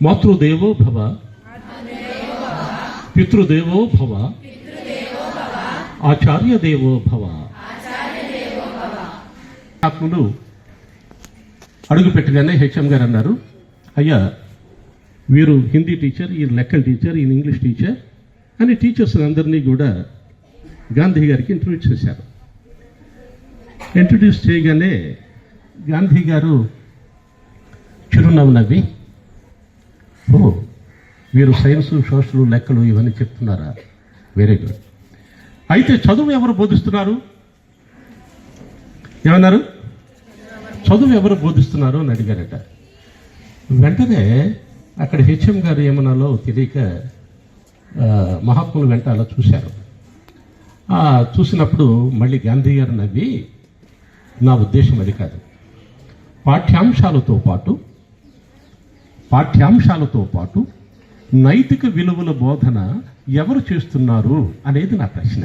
మాతృదేవో భవ, పితృదేవో భవ, ఆచార్య దేవో భవ. ఆత్ములు అడుగు పెట్టగానే హెచ్ఎం గారు అన్నారు, అయ్యా వీరు హిందీ టీచర్, ఈయన లెక్కల టీచర్, ఈయన ఇంగ్లీష్ టీచర్ అని టీచర్స్ అందరినీ కూడా గాంధీ గారికి ఇంట్రడ్యూస్ చేశారు. ఇంట్రడ్యూస్ చేయగానే గాంధీ గారు చిరునవ్వు నవ్వి, ఓ మీరు సైన్స్, సోషల్, లెక్కలు ఇవన్నీ చెప్తున్నారా, వెరీ గుడ్. అయితే చదువు ఎవరు బోధిస్తున్నారు, ఏమన్నారు, చదువు ఎవరు బోధిస్తున్నారు అని అడిగారట. వెంటనే అక్కడ హెచ్ఎం గారు ఏమన్నాలో తెలియక మహాత్ములు వెంట అలా చూశారు. చూసినప్పుడు మళ్ళీ గాంధీ గారు నవ్వి, నా ఉద్దేశం అది కాదు, పాఠ్యాంశాలతో పాటు నైతిక విలువల బోధన ఎవరు చేస్తున్నారు అనేది నా ప్రశ్న.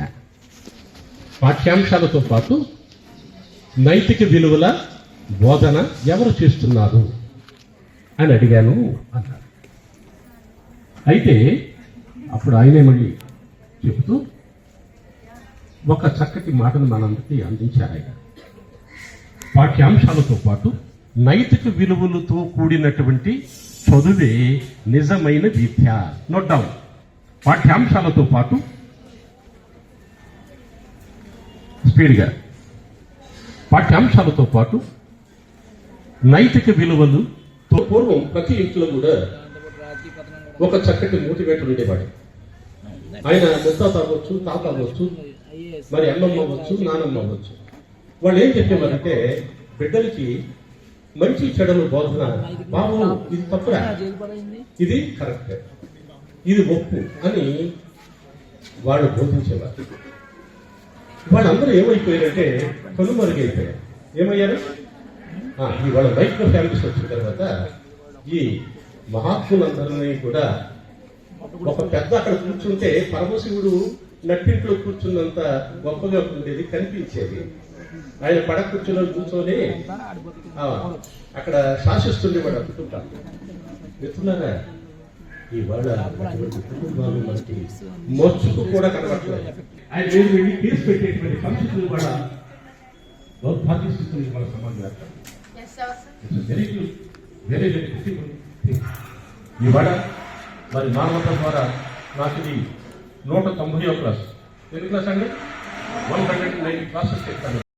పాఠ్యాంశాలతో పాటు నైతిక విలువల బోధన ఎవరు చేస్తున్నారు అని అడిగాను అన్నారు. అయితే అప్పుడు ఆయనే మళ్ళీ చెబుతూ ఒక చక్కటి మాటను మనందరికీ అందించారు ఆయన. పాఠ్యాంశాలతో పాటు నైతిక విలువలతో కూడినటువంటి చదువే నిజమైన విద్య. Note down. పాఠ్యాంశాలతో పాటు స్పీడ్గా, పాఠ్యాంశాలతో పాటు నైతిక విలువలతో. పూర్వం ప్రతి ఇంట్లో కూడా ఒక చక్కటి మోటివేటర్ ఉండేవాడు. ఆయన ముత్తాత అవ్వచ్చు, తాత అవ్వచ్చు, మరి అమ్మమ్మ అవ్వచ్చు, నానమ్మ అవ్వచ్చు. వాళ్ళు ఏం చెప్పేవారంటే బిడ్డలకి మంచి చెడుల బోధన, బాబు ఇది తప్పురా, ఇది కరెక్ట్, ఇది ఒప్పు అని వాళ్ళు బోధించేవారు. వాళ్ళందరూ ఏమైపోయారంటే కనుమరుగైపోయారు. ఏమయ్యారు? ఇవాళ మైక్రో ఫ్యామిలీస్ వచ్చిన తర్వాత ఈ మహాత్ములందరినీ కూడా ఒక పెద్ద అక్కడ కూర్చుంటే పరమశివుడు నట్టింట్లో కూర్చున్నంత గొప్పగా ఉండేది, కనిపించేది. ఆయన పడక కూర్చొని అక్కడ శాసిస్తుండేవాడు ఆ కుటుంబాలు. మిత్రులారా, ఇవాళ కుటుంబాలు మనకి మోర్చుకు కూడా కనబడలేదు. ఆయన వేరు వెళ్ళి కేసు పెట్టేటువంటి పరిస్థితులు కూడా దౌర్భాగ్య స్థితులు మన సమాజంలో. వెరీ ఇవాళ మరి మానవత ద్వారా నాకు ఇది 190 క్లాస్. ఎన్ని క్లాస్ అండి? 190 క్లాసెస్ చెప్తాను.